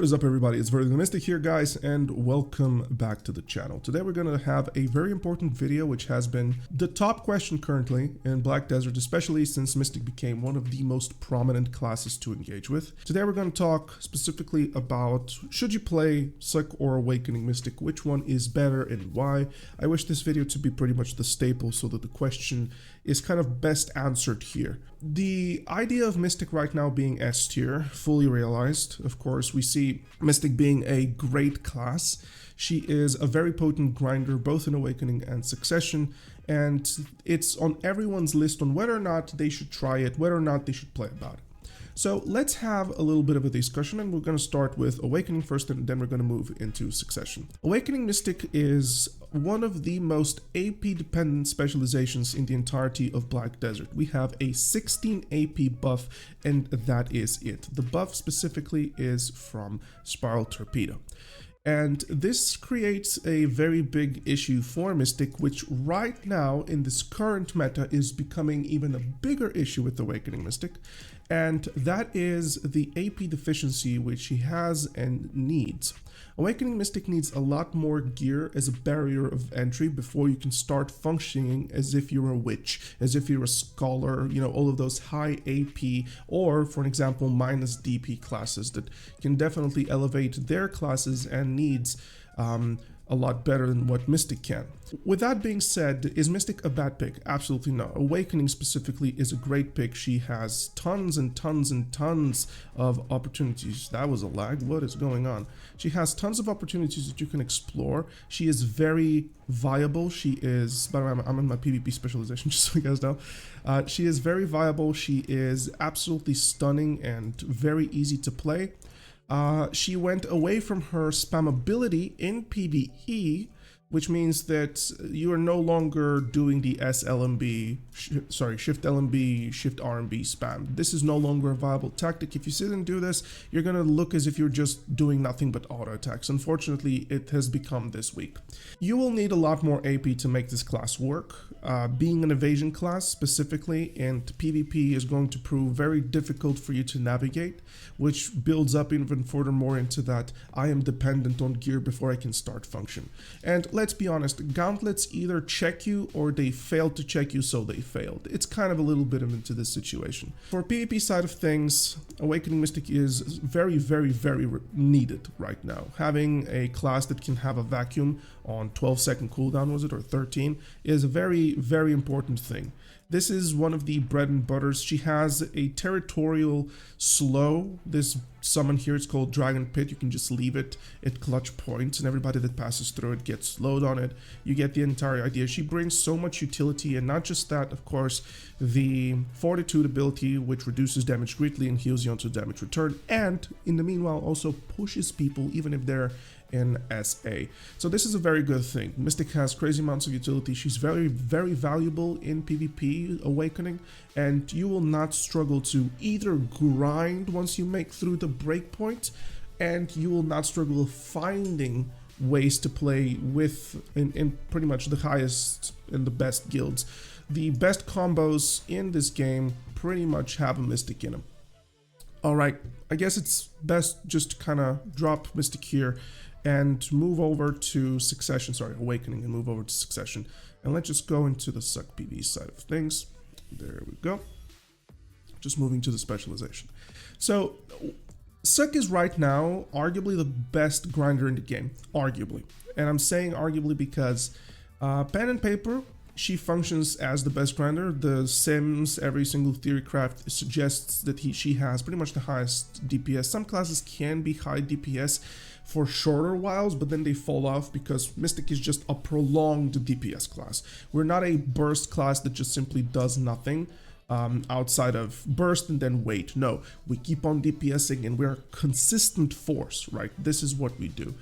What is up, everybody? It's Vertigo Mystic here, guys, and welcome back to the channel. Today we're going to have a very important video which has been the top question currently in Black Desert, especially since Mystic became one of the most prominent classes to engage with. Today we're going to talk specifically about should you play Suck or Awakening Mystic, which one is better and why. I wish this video to be pretty much the staple so that the question is kind of best answered here. The idea of Mystic right now being S tier, fully realized. Of course, we see Mystic being a great class. She is a very potent grinder, both in Awakening and Succession, and it's on everyone's list on whether or not they should try it, whether or not they should play about it. So let's have a little bit of a discussion, and we're going to start with Awakening first, and then we're going to move into Succession. Awakening Mystic is one of the most AP dependent specializations in the entirety of Black Desert. We have a 16 AP buff, and that is it. The buff specifically is from Spiral Torpedo. And this creates a very big issue for Mystic, which right now in this current meta is becoming even a bigger issue with Awakening Mystic. And that is the AP deficiency which he has and needs. Awakening Mystic needs a lot more gear as a barrier of entry before you can start functioning as if you're a witch, as if you're a scholar, you know, all of those high AP or, for example, minus DP classes that can definitely elevate their classes and needs a lot better than what Mystic can. With that being said, is Mystic a bad pick? Absolutely not. Awakening specifically is a great pick. She has tons and tons and tons of opportunities. That was a lag. What is going on? She has tons of opportunities that you can explore. She is very viable. She is, by the way, I'm in my PvP specialization, just so you guys know. She is very viable. She is absolutely stunning and very easy to play. She went away from her spammability in PvE, which means that you are no longer doing the Shift LMB, Shift RMB spam. This is no longer a viable tactic. If you sit and do this, you're gonna look as if you're just doing nothing but auto attacks. Unfortunately, it has become this weak. You will need a lot more AP to make this class work. Being an evasion class specifically in PvP is going to prove very difficult for you to navigate, which builds up even furthermore into that I am dependent on gear before I can start function. And let's be honest, gauntlets either check you or they failed to check you, so they failed. It's kind of a little bit into this situation. For PvP side of things, Awakening Mystic is very, very, very needed right now. Having a class that can have a vacuum on 12-second cooldown, was it, or 13, is a very, very important thing. This is one of the bread and butters. She has a territorial slow. This summon here, it's called Dragon Pit. You can just leave it at clutch points and everybody that passes through it gets slowed on it. You get the entire idea. She brings so much utility, and not just that, of course, the Fortitude ability, which reduces damage greatly and heals you onto damage return, and in the meanwhile also pushes people even if they're in SA. So this is a very good thing. Mystic has crazy amounts of utility. She's very, very valuable in PvP Awakening, and you will not struggle to either grind once you make through the breakpoint, and you will not struggle finding ways to play with in pretty much the highest and the best guilds. The best combos in this game pretty much have a Mystic in them. Alright, I guess it's best just to kind of drop Mystic here and move over to Awakening, and move over to Succession. And let's just go into the Suck PvE side of things. There we go. Just moving to the specialization. So, Suck is right now arguably the best grinder in the game. Arguably. And I'm saying arguably because pen and paper, she functions as the best grinder. The Sims, every single theory craft suggests that she has pretty much the highest DPS. Some classes can be high DPS for shorter whiles, but then they fall off because Mystic is just a prolonged DPS class. We're not a burst class that just simply does nothing outside of burst and then wait. No, we keep on DPSing and we're a consistent force, right? This is what we do.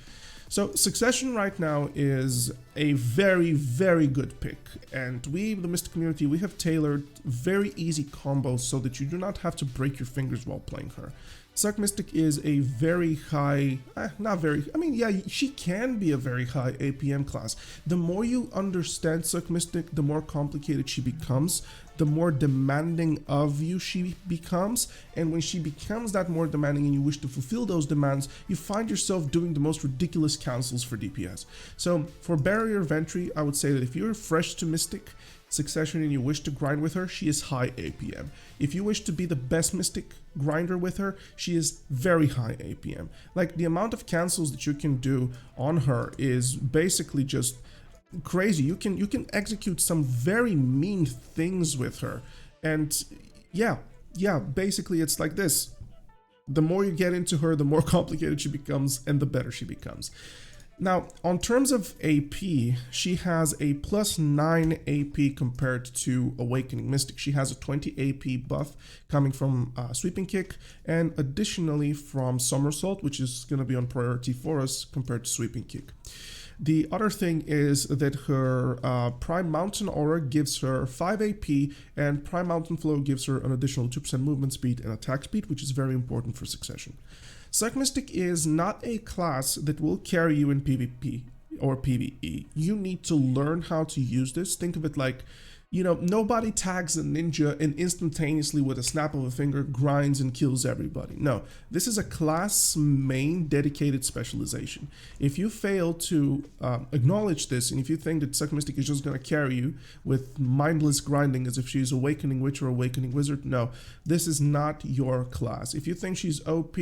So Succession right now is a very, very good pick, and we, the Mystic community, we have tailored very easy combos so that you do not have to break your fingers while playing her. Suck Mystic is a very high, not very, I mean, yeah, she can be a very high APM class. The more you understand Suck Mystic, the more complicated she becomes, the more demanding of you she becomes, and when she becomes that more demanding and you wish to fulfill those demands, you find yourself doing the most ridiculous cancels for DPS. So for barrier of entry, I would say that if you're fresh to Mystic Succession and you wish to grind with her, she is high APM. If you wish to be the best Mystic grinder with her, she is very high APM. Like, the amount of cancels that you can do on her is basically just crazy. You can execute some very mean things with her, and yeah, basically it's like this. The more you get into her, the more complicated she becomes and the better she becomes. Now, on terms of AP, she has a +9 AP compared to Awakening Mystic. She has a 20 AP buff coming from Sweeping Kick, and additionally from Somersault, which is going to be on priority for us compared to Sweeping Kick. The other thing is that her Prime Mountain Aura gives her 5 AP, and Prime Mountain Flow gives her an additional 2% movement speed and attack speed, which is very important for Succession. Suck Mystic is not a class that will carry you in PvP or PvE. You need to learn how to use this. Think of it like, you know, nobody tags a ninja and instantaneously with a snap of a finger grinds and kills everybody. No, this is a class main dedicated specialization. If you fail to acknowledge this, and if you think that Suck Mystic is just going to carry you with mindless grinding as if she's Awakening Witch or Awakening Wizard, no, this is not your class. If you think she's OP,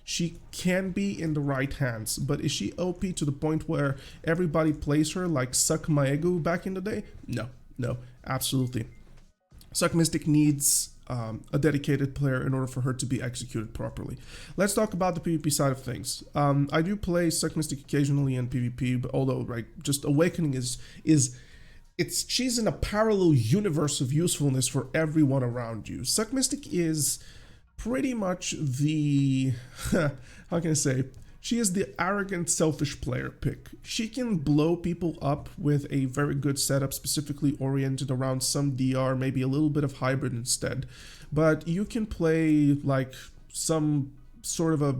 she can be in the right hands, but is she OP to the point where everybody plays her like Suck Maegu back in the day? No, absolutely. Suck Mystic needs a dedicated player in order for her to be executed properly. Let's talk about the PvP side of things. I do play Suck Mystic occasionally in PvP, but although, right, just Awakening she's in a parallel universe of usefulness for everyone around you. Suck Mystic is pretty much the, how can I say, she is the arrogant, selfish player pick. She can blow people up with a very good setup, specifically oriented around some DR, maybe a little bit of hybrid instead. But you can play like some sort of a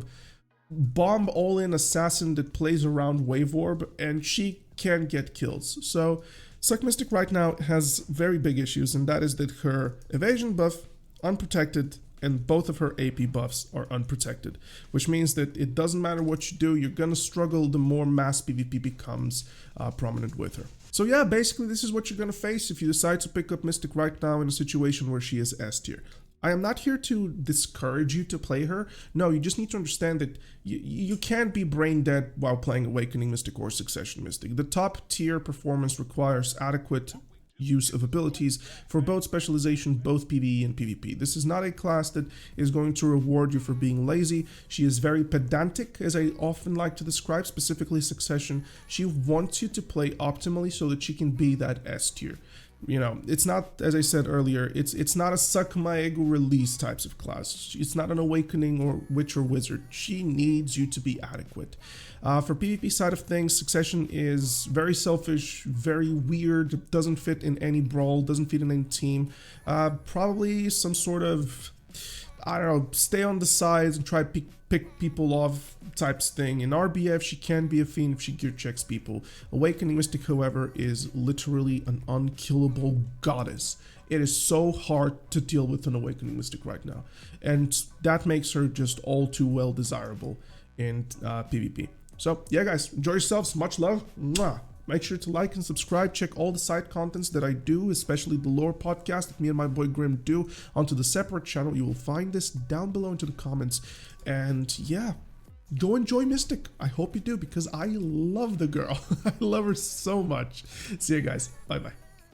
bomb all-in assassin that plays around Wave Orb, and she can get kills. So Suck Mystic right now has very big issues, and that is that her evasion buff, unprotected, and both of her AP buffs are unprotected, which means that it doesn't matter what you do, you're gonna struggle the more mass PvP becomes prominent with her. So yeah, basically this is what you're gonna face if you decide to pick up Mystic right now in a situation where she is S tier. I am not here to discourage you to play her. No, you just need to understand that you can't be brain dead while playing Awakening Mystic or Succession Mystic. The top tier performance requires adequate use of abilities for both specialization, both PvE and PvP. This is not a class that is going to reward you for being lazy. She is very pedantic, as I often like to describe, specifically Succession. She wants you to play optimally so that she can be that S tier. You know, it's not, as I said earlier, it's not a Suck Maegu release types of class. It's not an Awakening or Witch or Wizard. She needs you to be adequate. For PvP side of things, Succession is very selfish, very weird, doesn't fit in any brawl, doesn't fit in any team. Probably some sort of, I don't know, stay on the sides and try to pick people off types thing. In RBF, she can be a fiend if she gear checks people. Awakening Mystic, however, is literally an unkillable goddess. It is so hard to deal with an Awakening Mystic right now, and that makes her just all too well desirable in PvP. So yeah, guys, enjoy yourselves. Much love. Mwah. Make sure to like and subscribe. Check all the side contents that I do, especially the Lore Podcast that me and my boy Grim do onto the separate channel. You will find this down below into the comments. And yeah, go enjoy Mystic. I hope you do, because I love the girl. I love her so much. See you guys. Bye-bye.